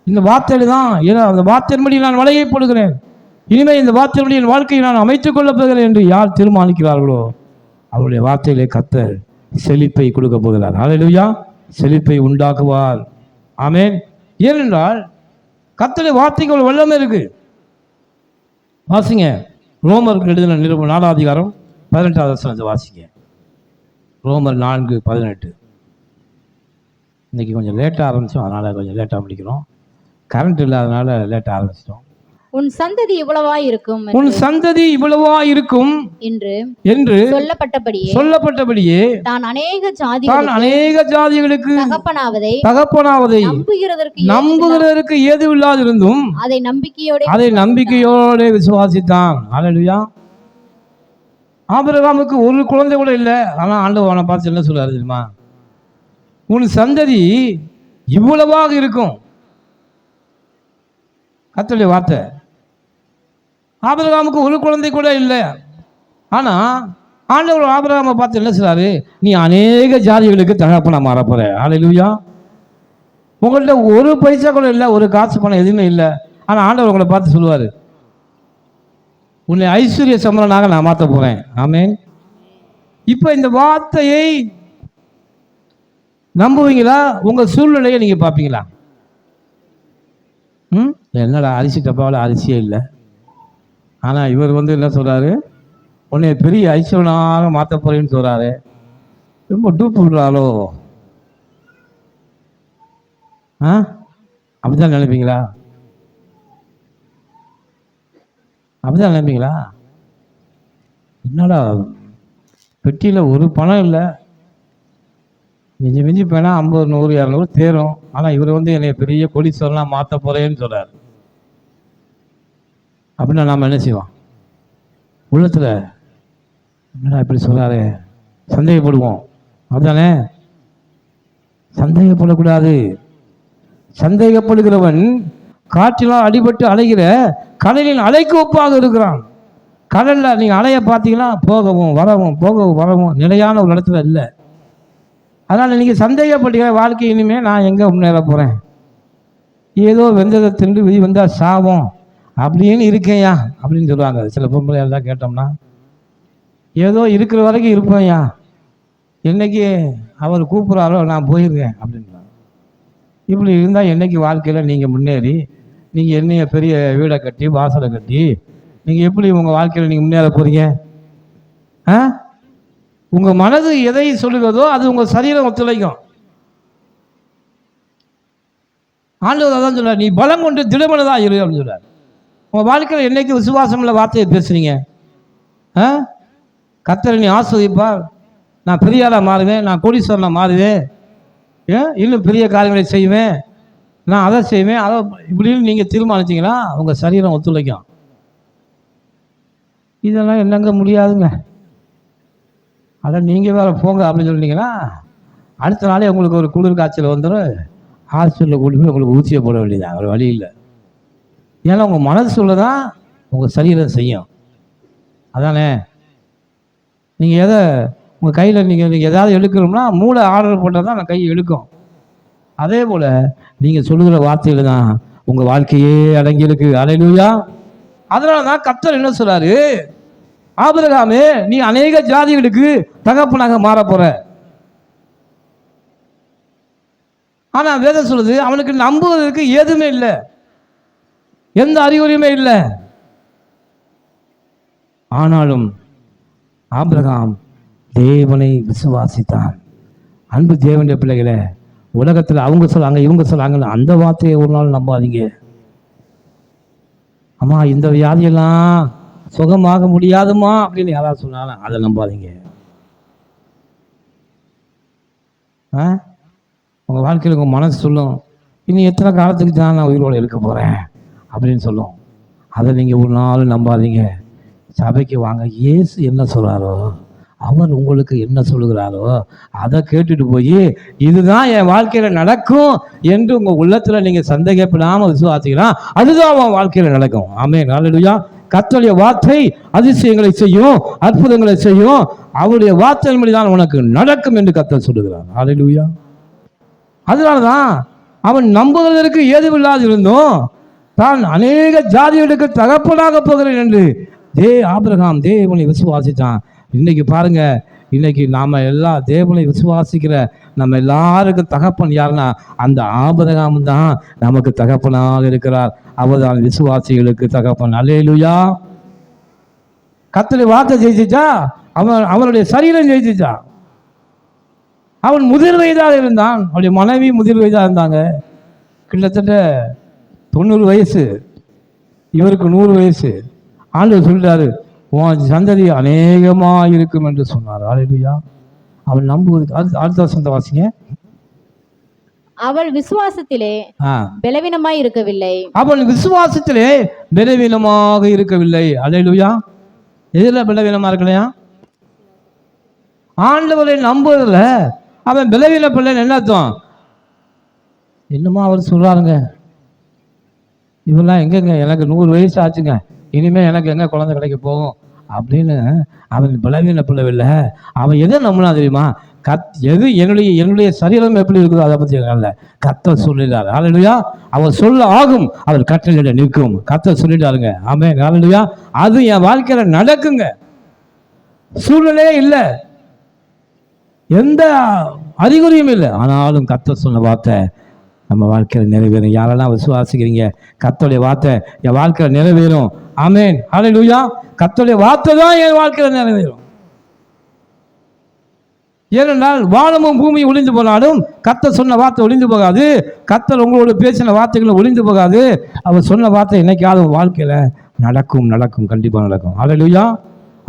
[SPEAKER 1] இந்த வார்த்தையில் தான், ஏன்னா அந்த வார்த்தையின்படி நான் வலையை போடுகிறேன், இனிமேல் இந்த வார்த்தையின்படி என் வாழ்க்கையை நான் அமைத்துக் கொள்ளப் போகிறேன் என்று யார் தீர்மானிக்கிறார்களோ அவருடைய வார்த்தையிலே கர்த்தர் செழிப்பை கொடுக்க போகிறார். ஹல்லேலூயா. செழிப்பை உண்டாக்குவார். ஆமென். ஏனென்றால் கர்த்தருடைய வார்த்தைக்கு ஒரு வல்லமை இருக்கு. வாசிங்க, ரோமருக்கு எழுதின நிருபம் 4ஆம் அதிகாரம் 18வது வசனத்தை வாசிங்க. ரோமர் 4:18. இன்னைக்கு கொஞ்சம் லேட்டாக ஆரம்பித்தோம், அதனால் கொஞ்சம் லேட்டாக முடிக்கிறோம். கரண்ட் இல்லாதனால லேட்டாக ஆரம்பிச்சிட்டோம்.
[SPEAKER 2] உன் சந்ததி
[SPEAKER 1] இவ்வளவா இருக்கும் என்று சொல்லப்பட்டபடியே தான் அநேக ஜாதிகளுக்கு தகப்பனாவதை நம்புகிறதற்கு ஏது இல்லாதிருந்தும் அதை நம்பிக்கையோட விசுவாசித்தான். அல்லேலூயா. ஆபிரகாமுக்கு ஒரு குழந்தை கூட இல்லை. ஆனா ஆண்டவர் அவனை பார்த்து என்ன சொல்றாரு தெரியுமா? உன் சந்ததி இவ்வளவாக இருக்கும். கர்த்தருடைய வார்த்தை. ஆபிரகாமுக்கு ஒரு குழந்தை கூட இல்லை. ஆனா ஆண்டவர் ஆபிரகாமை பார்த்து என்ன சொல்றாரு? நீ அநேக ஜாதிகளுக்கு தகப்பனா மாறப்போற. அல்லேலூயா. உங்கள்கிட்ட ஒரு பைசா கூட இல்லை, ஒரு காசு பணம் எதுவுமே இல்லை. ஆனா ஆண்டவர் உங்களை பார்த்து சொல்லுவாரு, உன்னை ஐஸ்வர்ய சம்பளனாக நான் மாற்ற போறேன். ஆமென். இப்ப இந்த வார்த்தையை நம்புவீங்களா? உங்க சூழ்நிலையை நீங்க பார்ப்பீங்களா? என்னடா அரிசி டப்பாவில் அரிசியே இல்லை, ஆனா இவர் என்ன சொல்றாரு? உன்னை பெரிய ஐஸ்வர்யனாக மாற்ற போறேன்னு சொல்றாரு. ரொம்ப டூப் விடுறாளோ? அப்படிதான் நினைப்பீங்களா? அப்படிதான் நினைப்பீங்களா? என்னடா பெட்டியில் ஒரு பணம் இல்லை, மிஞ்சி போனால் 50, 100, 200 தேரும். ஆனால் இவர் என்னை பெரிய கோடீஸ்வரனாக மாற்ற போகிறேன்னு சொல்கிறார். அப்படின்னா நாம் என்ன செய்வோம்? உள்ளத்தில் என்னடா இப்படி சொல்கிறாரு, சந்தேகப்படுவோம். அப்படிதானே? சந்தேகப்படக்கூடாது. சந்தேகப்படுகிறவன் காற்றினால் அடிபட்டு அலைகிற கடலின் அலைக்கு ஒப்பாக இருக்கிறான். கடலில் நீங்கள் அலையை பார்த்தீங்கன்னா போகவும் வரவும் நிலையான ஒரு இடத்துல இல்லை. அதனால் நீங்கள் சந்தேகப்பட்டீங்க, வாழ்க்கை இனிமேல் நான் எங்கே முன்னேற போகிறேன், ஏதோ வெந்ததை தின்று விதி வந்தால் சாபம் அப்படின்னு இருக்கேயா அப்படின்னு சொல்லுவாங்க. சில பொம்பளை எல்லாம் கேட்டோம்னா, ஏதோ இருக்கிற வரைக்கும் இருப்பேன்யா, என்னைக்கு அவர் கூப்பிட்றாரோ நான் போயிடுறேன் அப்படின்றாங்க. இப்படி இருந்தால் என்னைக்கு வாழ்க்கையில் நீங்கள் முன்னேறி நீங்கள் என்னைய பெரிய வீடை கட்டி வாசலை கட்டி நீங்கள் எப்படி உங்கள் வாழ்க்கையில் நீங்கள் முன்னேற போகிறீங்க? உங்கள் மனது எதை சொல்லுகிறதோ அது உங்கள் சரீரம் ஒத்துழைக்கும். ஆண்டவர் அதான் சொல்றார், நீ பலம் கொண்டு திடமனதா இரு அப்படின்னு சொல்றார். உங்கள் வாழ்க்கையில் என்னைக்கு விசுவாசம் உள்ள வார்த்தையை பேசுறீங்க? கர்த்தர் நீ ஆஸ்வதிப்பார், நான் பெரிய ஆளாக மாறுவேன், நான் கோடீஸ்வரனாக மாறுவேன், இன்னும் பெரிய காரியங்களை செய்வேன், நான் அதை செய்வேன், அதை இப்படின்னு நீங்கள் தீர்மானிச்சிங்கன்னா உங்கள் சரீரம் ஒத்துழைக்கும். இதெல்லாம் என்னங்க முடியாதுங்க, அதை நீங்கள் வேறு போங்க அப்படின்னு சொல்லிட்டீங்கன்னா அடுத்த நாளே உங்களுக்கு ஒரு குளிர் காய்ச்சல் வந்துடும், ஹாஸ்பிட்டலில் கொண்டு போய் உங்களுக்கு ஊசியை போட வேண்டியதான், ஒரு வழி இல்லை. ஏன்னா உங்கள் மனசு சொல்லதான் உங்கள் சரீரம் செய்யும். அதானே? நீங்கள் எதை உங்கள் கையில் நீங்கள் எதாவது எடுக்கணும்னா மூளை ஆர்டர் போட்டால் தான் நான் கை எடுக்கும். அதே போல் நீங்கள் சொல்லுகிற வார்த்தையில் தான் உங்கள் வாழ்க்கையே அடங்கியிருக்கு. அல்லேலூயா. அதனாலதான் கர்த்தர் என்ன சொல்றாரு, ஆபிரகாமே நீ அநேக ஜாதிகளுக்கு தகப்பனாக மாற போற. ஆனா வேதம் சொல்லுது அவனுக்கு நம்புவதற்கு எதுவுமே இல்லை, எந்த அறிகுறியுமே இல்லை. ஆனாலும் ஆபிரகாம் தேவனை விசுவாசித்தான். அன்பு தேவனுடைய பிள்ளைகளை, உலகத்தில் அவங்க சொல்லாங்க இவங்க சொல்லாங்கன்னு அந்த வார்த்தையை ஒரு நாள் நம்பாதீங்க. அம்மா இந்த வியாதியெல்லாம் சுகமாக முடியாதுமா அப்படின்னு யாராவது சொன்னாலும் அதை நம்பாதீங்க. உங்கள் வாழ்க்கையில் உங்கள் மனசு சொல்லும், இனி எத்தனை காலத்துக்கு தான் நான் உயிரோடு இருக்க போகிறேன் அப்படின்னு சொல்லும். அதை நீங்கள் ஒரு நாள் நம்பாதீங்க. சபைக்கு வாங்க, இயேசு என்ன சொல்கிறாரோ, அவர் உங்களுக்கு என்ன சொல்லுகிறாரோ அதை கேட்டுட்டு போய் இதுதான் என் வாழ்க்கையில் நடக்கும் என்று உங்கள் உள்ளத்தில் நீங்கள் சந்தேகப்படாமல் விசுவாசிங்கன்னா அதுதான் உன் வாழ்க்கையில் நடக்கும். ஆமென், ஹல்லேலூயா. கர்த்தருடைய வார்த்தை அதிசயங்களை செய்யும், அற்புதங்களை செய்யும். அவருடைய வார்த்தையின்படி தான் உனக்கு நடக்கும் என்று கர்த்தர் சொல்லுகிறார். ஹல்லேலூயா. அதனாலதான் அவன் நம்புவதற்கு ஏதுமில்லாது இருந்தும் தான் அநேக ஜாதிகளுக்கு தகப்பனாக போகிறேன் என்று ஆபிரகாம் தேவனை விசுவாசித்தான். இன்னைக்கு பாருங்க, இன்னைக்கு நாம எல்லா தேவனை விசுவாசிக்கிற நம்ம எல்லாருக்கும் தகப்பன் யாருன்னா அந்த ஆபிரகாம் தான் நமக்கு தகப்பனாக இருக்கிறார். அவர்தான் விசுவாசிகளுக்கு தகப்பன். அல்லேலூயா. கர்த்தருடைய வார்த்தை ஜெயிச்சிச்சா, அவனுடைய சரீரம் ஜெயிச்சிச்சா. அவன் முதிர் வயதாக இருந்தான், அவனுடைய மனைவி முதிர் வயதாக இருந்தாங்க. கிட்டத்தட்ட 90 வயசு, இவருக்கு 100 வயசு. ஆண்டவர் சொல்றாரு, உன் சந்ததி அநேகமாக இருக்கும் என்று சொன்னார். அல்லேலூயா. அவன் நம்புவதற்கு அடுத்த வசனத்தை வாசிங்க.
[SPEAKER 2] அவள் விசுவாசத்திலே பலவீனமாய் இருக்கவில்லை.
[SPEAKER 1] அவன் விசுவாசத்திலே பலவீனமாக இருக்கவில்லை. அல்லேலூயா. எதுல பலவீனமா இருக்கலையா? ஆண்டவரை நம்புவதில் அவன் பலவீன பிள்ளைன்னு என்ன அர்த்தம்? என்னமோ அவர் சொல்றாருங்க, இவெல்லாம் எங்கெங்க, எனக்கு 100 வயசு ஆச்சுங்க, இனிமேல் எனக்கு எங்கே குழந்தை கிடைக்க போகும் அப்படின்னு அவன் பலவீன பிள்ளை. அவன் எதை நம்பினா தெரியுமா? எது என்னுடைய சரீரம் எப்படி இருக்குதோ அதை பற்றி இல்லை, கர்த்தர் சொல்லிட்டாரு. ஹல்லேலூயா. அவர் சொல்ல ஆகும், அவர் கட்டளையிட நிற்கும். கர்த்தர் சொல்லிட்டாருங்க. ஆமென், ஹல்லேலூயா. அது என் வாழ்க்கையில் நடக்குங்க. சூழ்நிலையே இல்லை, எந்த அறிகுறியும் இல்லை, ஆனாலும் கர்த்தர் சொன்ன வார்த்தை நம்ம வாழ்க்கையில் நிறைவேறும். யாரெல்லாம் விசுவாசிக்கிறீங்க கர்த்தருடைய வார்த்தை என் வாழ்க்கையில் நிறைவேறும்? ஆமென், ஹல்லேலூயா. கர்த்தருடைய வார்த்தை தான் என் வாழ்க்கையில் நிறைவேறும். ஏனென்றால் வானமும் பூமியும் ஒளிந்து போனாலும் கர்த்தர் சொன்ன வார்த்தை ஒளிந்து போகாது. கர்த்தர் உங்களோட பேசின வார்த்தைகளும் ஒளிந்து போகாது. அவர் சொன்ன வார்த்தை என்னைக்காவது வாழ்க்கையில் நடக்கும், நடக்கும், கண்டிப்பாக நடக்கும். ஹல்லேலூயா.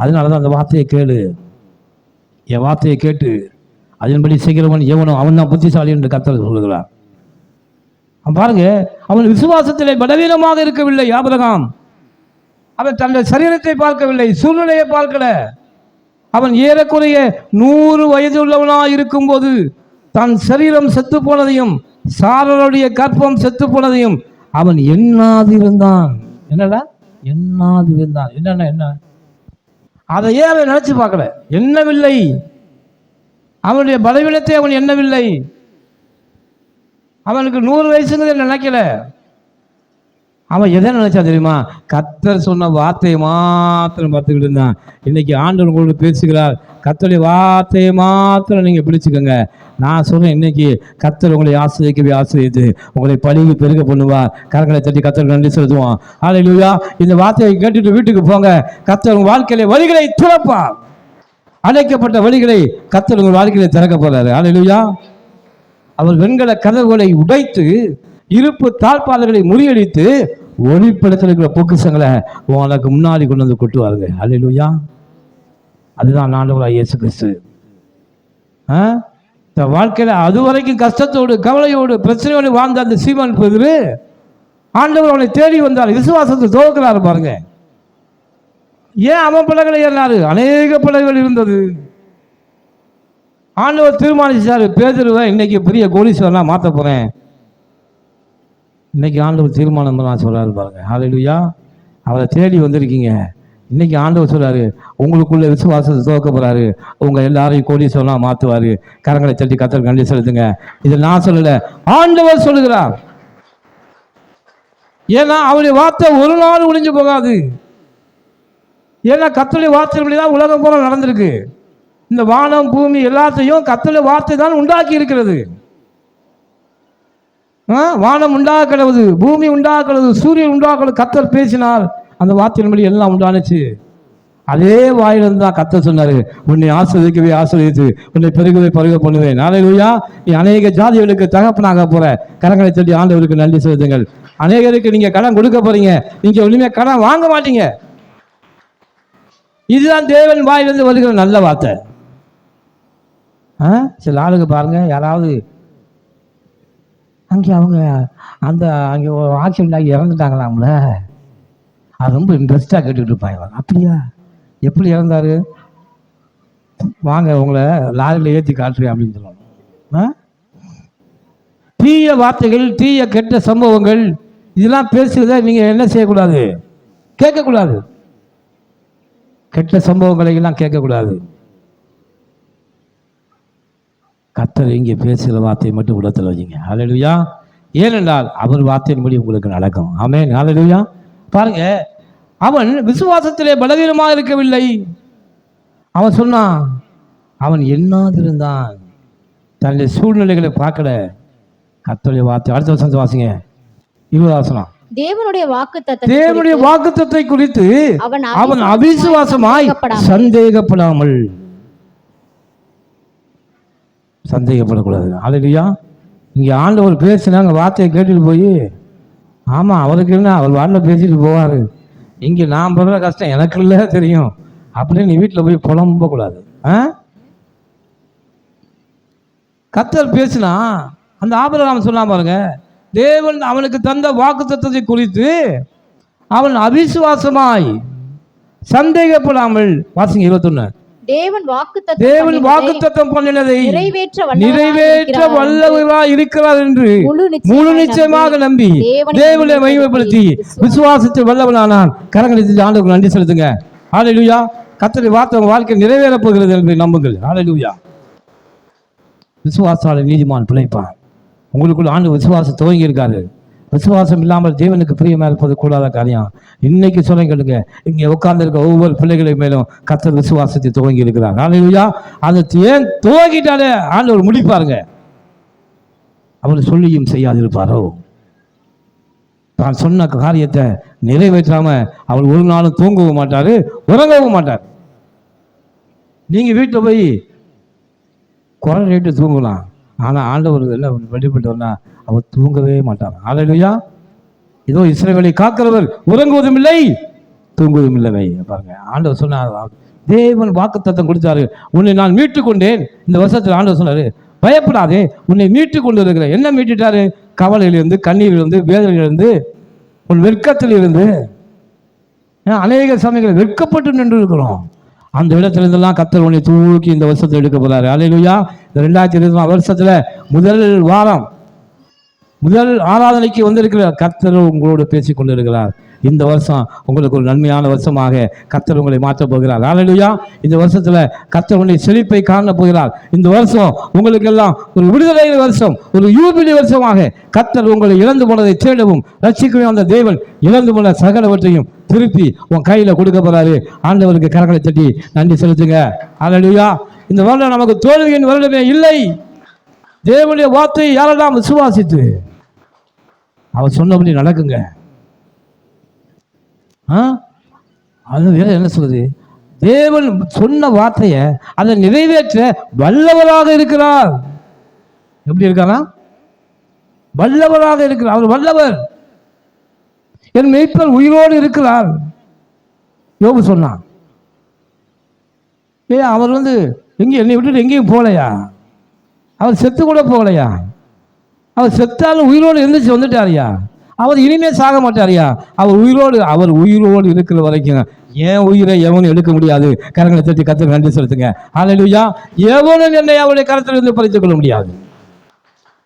[SPEAKER 1] அதனால தான் அந்த வார்த்தையை கேளு, என் வார்த்தையை கேட்டு அதன்படி செய்கிறவன் எவனோ அவன் தான் புத்திசாலி என்று கர்த்தர் சொல்லுகிறார். பாருங்க, அவன் விசுவாசத்திலே பலவீனமாக இருக்கவில்லை ஆபிரகாம். அவன் தன்னுடைய சரீரத்தை பார்க்கவில்லை, சூழ்நிலையை பார்க்கல. அவன் ஏறக்குறைய 100 வயது உள்ளவனாக இருக்கும்போது தன் சரீரம் செத்து போனதையும் சாரருடைய கற்பம் செத்து போனதையும் அவன் எண்ணாதிருந்தான். என்னடா எண்ணாதிருந்தான்? என்னன்னா என்ன? அதையே அவன் நினைச்சு பார்க்கல, எண்ணவில்லை. அவனுடைய பலவீனத்தை அவன் எண்ணவில்லை. அவனுக்கு 100 வயசுங்கிறத நினைக்கல. அவன் எதை நினைச்சா தெரியுமா? கர்த்தர் சொன்ன வார்த்தையை மாத்திரம் பார்த்துக்கிட்டு இருந்தான். இன்னைக்கு ஆண்டவர் உங்களோட பேசுகிறார், கர்த்தருடைய வார்த்தையை மாத்திரம் நீங்கள் பிடிச்சுக்கோங்க. நான் சொன்னேன், இன்னைக்கு கர்த்தர் உங்களை ஆசிரியக்கவே ஆசிரியத்து உங்களை பழிவு பெருக பண்ணுவார். கரங்களை தட்டி கர்த்தர் நன்றி செலுத்துவான். ஹல்லேலூயா. இந்த வார்த்தையை கேட்டுட்டு வீட்டுக்கு போங்க. கர்த்தர் உங்கள் வாழ்க்கையில வழிகளை திறப்பார். அழைக்கப்பட்ட வழிகளை கர்த்தர் உங்கள் வாழ்க்கையில திறக்க போறாரு. ஹல்லேலூயா. அவர் வெண்கல கதவுகளை உடைத்து இருப்பு தாழ்பாளர்களை முறியடித்து ஒளிப்படத்தில் இருக்கிற பொக்கிஷங்களை உனக்கு முன்னாடி கொண்டு வந்து கொட்டுவாருங்க. அல்லேலூயா. அதுதான் ஆண்டவராகிய இயேசு கிறிஸ்து. வாழ்க்கையில அதுவரைக்கும் கஷ்டத்தோடு கவலையோடு பிரச்சனையோடு வாழ்ந்த அந்த சீமோன் பேதுரு ஆண்டவர் அவனை தேடி வந்தார், விசுவாசத்தை துவக்கிறாரு. பாருங்க, ஏன் அவன் பிள்ளைகளை ஏறினாரு? அநேக பிள்ளைகள் இருந்தது. ஆண்டவர் தீர்மானிச்சாரு, பேதுருவை இன்னைக்கு பெரிய கோடீஸ்வரனா மாற்ற போறேன். இன்னைக்கு ஆண்டவர் தீர்மானம் சொல்றாரு பாருங்க. ஹல்லேலூயா. அவரை தேடி வந்திருக்கீங்க. இன்னைக்கு ஆண்டவர் சொல்றாரு, உங்களுக்குள்ள விசுவாசத்தை துவக்க போறாரு, உங்க எல்லாரையும் கோடீஸ்வரனா மாத்துவாரு. கரங்களை தட்டி கர்த்தருக்கு நன்றி செலுத்துங்க. இதை நான் சொல்லல, ஆண்டவர் சொல்லுகிறார். ஏன்னா அவருடைய வார்த்தை ஒரு நாள் ஒழிஞ்சு போகாது. ஏன்னா கர்த்தருடைய வார்த்தையின்படி தான் உலகம் பூரா நடந்திருக்கு. இந்த வானம் பூமி எல்லாத்தையும் கர்த்தருடைய வார்த்தை தான் உண்டாக்கி இருக்கிறது. வானம் உண்டாக கிடவுது, பூமி உண்டாக கிடவுது, சூரியன் உண்டாக கிடவுது. கர்த்தர் பேசினார், அந்த வார்த்தையின்படி எல்லாம் உண்டானுச்சு. அதே வாயிலிருந்து தான் கர்த்தர் சொன்னாரு, உன்னை ஆசீர்வதிக்கவே ஆசீர்வதித்து உன்னை பெருகவே பருக பண்ணுவேன். ஹல்லேலூயா. நீ அநேக ஜாதிகளுக்கு தகப்பனாக போற. கரங்களை தட்டி ஆண்டவருக்கு நன்றி செலுத்துங்கள். அநேகருக்கு நீங்க கடன் கொடுக்க போறீங்க, நீங்க ஒண்ணுமே கடன் வாங்க மாட்டீங்க. இதுதான் தேவன் வாயிலிருந்து வருகிற நல்ல வார்த்தை. சில ஆளுக்கு பாருங்க, யாராவது அங்கே அவங்க அந்த அங்கே ஆக்சிடென்ட் ஆகி இறந்துட்டாங்களாம்ல, அது ரொம்ப இன்ட்ரெஸ்டாக கேட்டுக்கிட்டு இருப்பாங்க. அப்படியா, எப்படி இறந்தாரு, வாங்க உங்களை லாரியில் ஏற்றி காட்டுறேன் அப்படின்னு சொல்லணும். தீய வார்த்தைகள், தீய கெட்ட சம்பவங்கள் இதெல்லாம் பேசுறத நீங்கள் என்ன செய்யக்கூடாது, கேட்கக்கூடாது. கெட்ட சம்பவங்களை எல்லாம் கேட்கக்கூடாது. கர்த்தர் இங்கே பேசுகிற வார்த்தையை மட்டும் உள்ளத்தில் வச்சுங்க. ஹல்லேலூயா. ஏனென்றால் அவர் வார்த்தையின்படி உங்களுக்கு நடக்கும். ஆமென். ஹல்லேலூயா. பாருங்க, அவன் விசுவாசத்திலே பலவீனமாக இருக்கவில்லை. அவன் சொன்னான், அவன் எண்ணாதிருந்தான், தன்னுடைய சூழ்நிலைகளை பார்க்கல. கர்த்தருடைய வார்த்தை. அடுத்த வசனத்தை வாசிங்க, 20 வசனம்.
[SPEAKER 2] தேவனுடைய
[SPEAKER 1] வாக்குத்தத்தத்தை குறித்து அவன் அவிசுவாசமாய் சந்தேகப்படாமல். சந்தேகப்படக்கூடாது. ஹல்லேலூயா. இங்கே ஆண்டவர் பேசினாங்க, வார்த்தையை கேட்டுட்டு போய், ஆமாம் அவருக்கு என்ன, அவர் வாட்டில் பேசிட்டு போவார், இங்கே நான் படுற கஷ்டம் எனக்கு இல்லை தெரியும் அப்படின்னு நீ வீட்டில் போய் புலம்பக்கூடாது. கர்த்தர் பேசினா அந்த ஆபிரகாம் சொன்னா பாருங்க, தேவன் அவனுக்கு தந்த வாக்குத்தத்தத்தை குறித்து அவன் அவிசுவாசமாய் சந்தேகப்படாமல். வாசிங்க 21. தேவன் வாக்குத்தத்தம் பண்ணினதை நிறைவேற்ற வல்லவராய் இருக்கிறார் என்று முழு நிச்சயமாக நம்பி தேவனை மகிமைப்படுத்தி விசுவாசத்தில் வல்லவனானான். கரங்களை ஆண்டவருக்கு நன்றி செலுத்துங்க. ஹல்லேலூயா. கர்த்தருடைய வார்த்தை வாழ்க்கை நிறைவேறப் போகிறது என்று நம்புங்கள். ஹல்லேலூயா. விசுவாசால நீதிமான் பிழைப்பான். உங்களுக்குள்ள ஆண்டு விசுவாசம் துவங்கி இருக்காரு. விசுவாசம் இல்லாமல் தேவனுக்கு பிரியமா இருப்பது கூடாத காரியம். இன்னைக்கு சொல்ல கேளுங்க, இங்கே உட்கார்ந்து இருக்க ஒவ்வொரு பிள்ளைகளை மேலும் கர்த்தர் விசுவாசத்தை துவங்கி இருக்கிறார். ஹல்லேலூயா. அதை ஏன் துவங்கிட்டாலே ஆண்டவர் முடிப்பாருங்க. அவர் சொல்லியும் செய்யாதிருப்பாரோ? தான் சொன்ன காரியத்தை நிறைவேற்றாம அவர் ஒரு நாளும் தூங்கவும் மாட்டாரு, உறங்கவும் மாட்டார். நீங்க வீட்டில் போய் குறை ரேட்டு தூங்கலாம், ஆனால் ஆண்டவர் எல்லாம் வெளிப்பட்டவர்னா அவர் தூங்கவே மாட்டார். ஹல்லேலூயா. இதோ இஸ்ரவேலை காக்கிறவர் உறங்குவதும் இல்லை தூங்குவதும் இல்லை. பாருங்க, ஆண்டவர் சொன்னார், தேவன் வாக்குத்தத்தம் கொடுத்தாரு, உன்னை நான் மீட்டு கொண்டேன். இந்த வருஷத்தில் ஆண்டவர் சொன்னாரு, பயப்படாதே, உன்னை மீட்டு கொண்டு இருக்கிறேன். என்ன மீட்டுட்டாரு? கவலையிலிருந்து, கண்ணீரிலிருந்து, வேதனையிலிருந்து, உன் வெட்கத்திலிருந்து. அநேக சமயங்களை வெட்கப்பட்டு நின்று இருக்கிறோம். அந்த இடத்திலிருந்தெல்லாம் கர்த்தர் உன்னை தூக்கி இந்த வருஷத்தை எடுக்க போறாரு. ஹல்லேலூயா. இந்த 2020 வருஷத்துல முதல் ஆராதனைக்கு வந்திருக்கிற கர்த்தர் உங்களோடு பேசி கொண்டிருக்கிறார். இந்த வருஷம் உங்களுக்கு ஒரு நன்மையான வருஷமாக கர்த்தர் உங்களை மாற்றப் போகிறார். ஹல்லேலூயா. இந்த வருஷத்துல கர்த்தர் உன்னை செழிப்பை காண போகிறார். இந்த வருஷம் உங்களுக்கு எல்லாம் ஒரு விடுதலை வருஷம், ஒரு யூபிலி வருஷமாக கர்த்தர் உங்களை இழந்து போனதை தேடவும் ரட்சிக்கவும் அந்த தேவன் இழந்து போன சகலவற்றையும் திருப்பி உன் கையில கொடுக்க போறாரு. ஆண்டவருக்கு கரங்களை தட்டி நன்றி செலுத்துங்க. ஹல்லேலூயா. இந்த வருடம் நமக்கு தோல்வியின் வருடமே இல்லை. தேவனுடைய வார்த்தையை யாரெல்லாம் விசுவாசித்து அவர் சொன்னபடி நடக்குங்க. அது வேற என்ன சொல்றது? தேவன் சொன்ன வார்த்தையை அதை நிறைவேற்ற வல்லவராக இருக்கிறார். எப்படி இருக்காரா? வல்லவராக இருக்கிறார். அவர் வல்லவர். என் மேய்ப்பர் உயிரோடு இருக்கிறார். யோபு சொன்னான். அவர் என்னை விட்டுட்டு எங்கேயும் போகலையா? அவர் செத்து கூட போகலையா? அவர் செத்தாலும் உயிரோடு இருந்துச்சு வந்துட்டாரியா? அவர் இனிமே சாக மாட்டாரியா? அவர் உயிரோடு இருக்கிற வரைக்கும் என் உயிரை எவனும் எடுக்க முடியாது. கரங்களை தட்டி கர்த்தருக்கு நன்றி செலுத்துங்க. ஹல்லேலூயா. எவனும் என்னை அவருடைய கரத்திலிருந்து பறித்துக் கொள்ள முடியாது.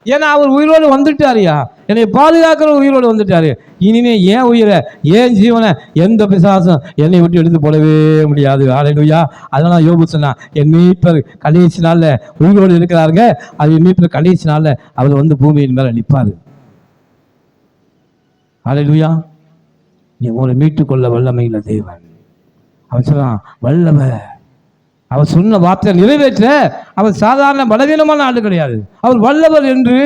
[SPEAKER 1] ஏன்னா அவர் உயிரோடு வந்துட்டாரியா, என்னை பாதுகாக்கிற உயிரோடு வந்துட்டாரு. இனிமே என் உயிரை, என் ஜீவனை எந்த பிசாசும் என்னை விட்டு எடுத்து போடவே முடியாது. ஹல்லேலூயா. அதனால யோபு சொன்னா, என் மீட்பர் கடைசி நாள்ல உயிரோடு இருக்கிறாருங்க. அது என் மீட்பர் கடைசி நாள்ல அவர் பூமியின் மேல நிற்பாரு. ஹல்லேலூயா. நீ உங்களை மீட்டுக்கொள்ள வல்லமையுள்ள தேவன். அவன் சொல்றான் வல்லவர். அவர் சொன்ன வார்த்தை நிறைவேற்ற அவர் சாதாரண பலவீனமான ஆள் கிடையாது. அவர் வல்லவர் என்று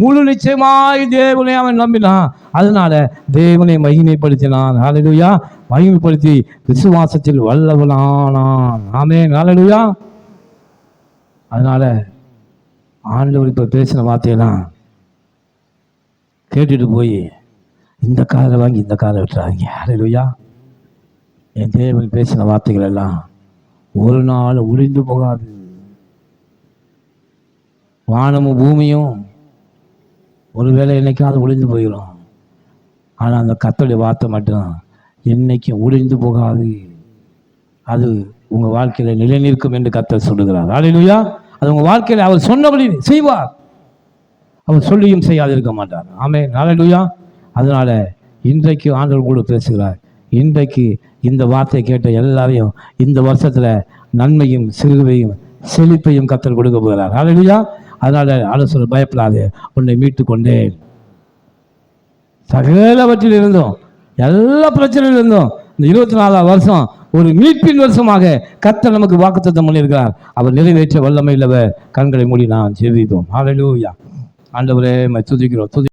[SPEAKER 1] முழு நிச்சயமாய் தேவனை அவன் நம்பினான். அதனால தேவனை மகிமைப்படுத்தினான். ஹல்லேலூயா. மகிமைப்படுத்தி விசுவாசத்தில் வல்லவனானான். ஆமென். ஹல்லேலூயா. அதனால ஆண்டவர் இப்போ பேசின வார்த்தையெல்லாம் கேட்டுட்டு போய் இந்த காலை வாங்கி இந்த காலை விட்டுறாங்க. ஹல்லேலூயா. என் தேவன் பேசின வார்த்தைகள் எல்லாம் ஒரு நாள் ஒழிந்து போகாது. வானமும் பூமியும் ஒருவேளை என்னைக்காவது ஒழிந்து போயிடும். ஆனால் அந்த கர்த்தருடைய வார்த்தை மட்டும் என்னைக்கும் ஒழிந்து போகாது. அது உங்கள் வாழ்க்கையில் நிலைநிற்கும் என்று கர்த்தர் சொல்லுகிறார். ஹல்லேலூயா. அது உங்கள் வாழ்க்கையில் அவர் சொன்னபடி செய்வார். அவர் சொல்லியும் செய்யாதிருக்க மாட்டார். ஆமென். ஹல்லேலூயா. அதனால இன்றைக்கு ஆண்டவர் கூட பேசுகிறார். இன்றைக்கு இந்த வார்த்தையை கேட்ட எல்லாரையும் இந்த வருஷத்துல நன்மையும் சிறுவையும் செழிப்பையும் கர்த்தர் கொடுக்க போகிறார். ஹல்லேலூயா. அதனால ஆலோசனை பயப்படாது, உன்னை மீட்டு கொண்டேன். சகலவற்றில் இருந்தோம், எல்லா பிரச்சனையில் இருந்தோம். இந்த 24ஆம் வருஷம் ஒரு மீட்பின் வருஷமாக கர்த்தர் நமக்கு வாக்குத்தத்தம் பண்ணியிருக்கிறார். அவர் நிறைவேற்ற வல்லமை உள்ளவர். கண்களை மூடி நாம் ஜெபிப்போம். ஹல்லேலூயா. ஆண்டவரே துதிக்கிறோம்.